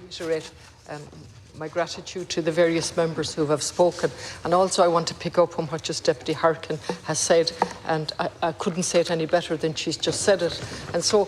reiterate my gratitude to the various members who have spoken, and also I want to pick up on what just Deputy Harkin has said, and I couldn't say it any better than she's just said it. And so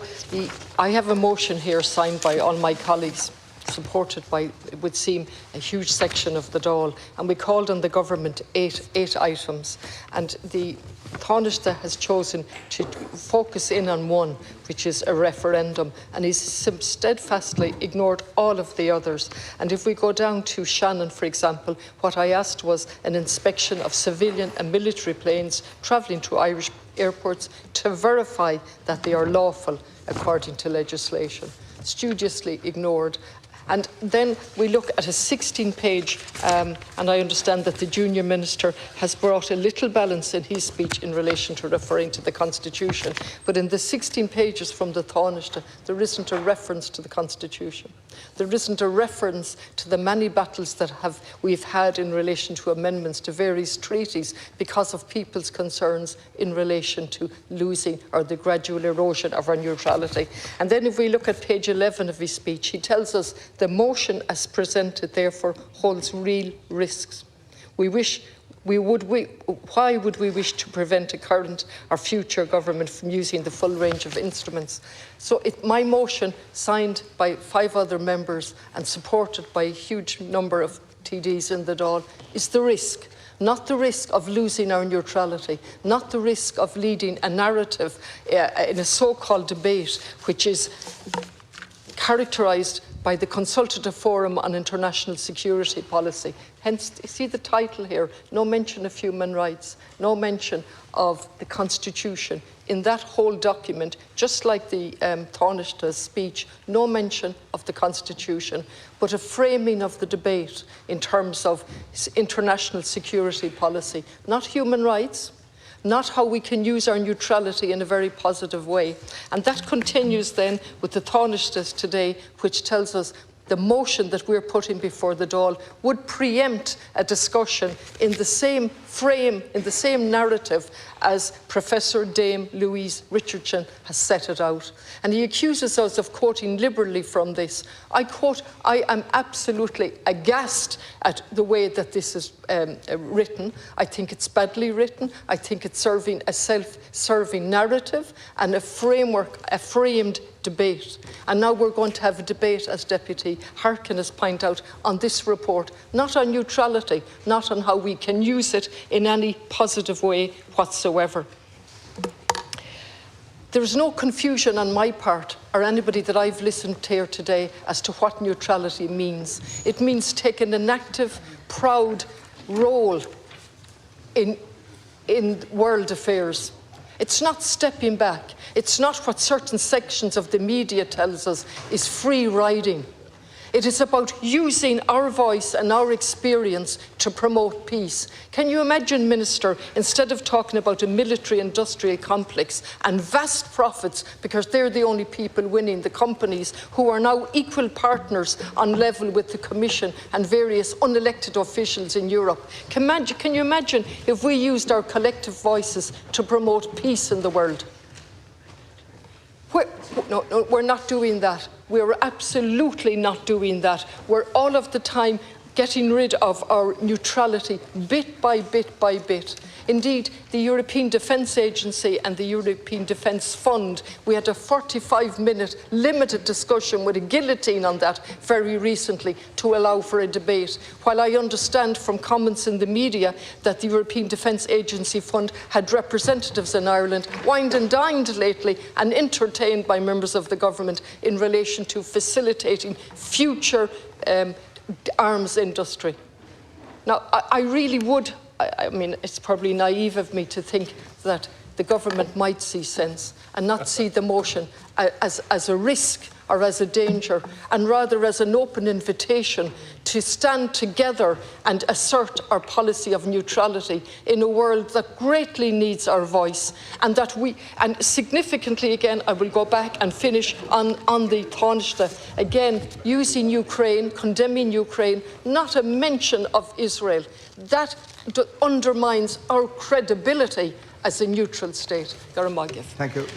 I have a motion here signed by all my colleagues, supported by, it would seem, a huge section of the Dáil, and we called on the government eight items, and the Taoiseach has chosen to focus in on one, which is a referendum, and he's steadfastly ignored all of the others. And if we go down to Shannon, for example, what I asked was an inspection of civilian and military planes travelling to Irish airports to verify that they are lawful according to legislation. Studiously ignored. And then we look at a 16-page, and I understand that the junior minister has brought a little balance in his speech in relation to referring to the Constitution. But in the 16 pages from the Taoiseach, there isn't a reference to the Constitution. There isn't a reference to the many battles that we've had in relation to amendments to various treaties because of people's concerns in relation to losing or the gradual erosion of our neutrality. And then if we look at page 11 of his speech, he tells us the motion as presented therefore holds real risks. Why would we wish to prevent a current or future government from using the full range of instruments? So my motion, signed by 5 other members and supported by a huge number of TDs in the Dáil, is the risk. Not the risk of losing our neutrality, not the risk of leading a narrative in a so-called debate which is characterised by the Consultative Forum on International Security Policy. Hence, you see the title here, no mention of human rights, no mention of the Constitution. In that whole document, just like the Taoiseach's speech, no mention of the Constitution, but a framing of the debate in terms of international security policy, not human rights, not how we can use our neutrality in a very positive way. And that continues then with the Taoiseach today, which tells us the motion that we're putting before the Dáil would preempt a discussion in the same frame, in the same narrative as Professor Dame Louise Richardson has set it out. And he accuses us of quoting liberally from this. I quote, I am absolutely aghast at the way that this is written. I think it's badly written. I think it's serving a self-serving narrative and a framework, a framed debate. And now we're going to have a debate, as Deputy Harkin has pointed out, on this report, not on neutrality, not on how we can use it in any positive way whatsoever. There is no confusion on my part or anybody that I've listened to here today as to what neutrality means. It means taking an active, proud role in world affairs. It's not stepping back. It's not what certain sections of the media tells us is free riding. It is about using our voice and our experience to promote peace. Can you imagine, Minister, instead of talking about a military-industrial complex and vast profits, because they're the only people winning, the companies who are now equal partners on level with the Commission and various unelected officials in Europe. Can you imagine if we used our collective voices to promote peace in the world? No, we're not doing that. We're absolutely not doing that. We're all of the time getting rid of our neutrality bit by bit by bit. Indeed, the European Defence Agency and the European Defence Fund, we had a 45-minute limited discussion with a guillotine on that very recently to allow for a debate. While I understand from comments in the media that the European Defence Agency Fund had representatives in Ireland wined and dined lately and entertained by members of the government in relation to facilitating future arms industry. Now, I really would, I mean, it's probably naive of me to think that the government might see sense and not see the motion as a risk or as a danger, and rather as an open invitation to stand together and assert our policy of neutrality in a world that greatly needs our voice, and that and significantly again, I will go back and finish on the Taoiseach, again, using Ukraine, condemning Ukraine, not a mention of Israel. That undermines our credibility as a neutral state. Thank you.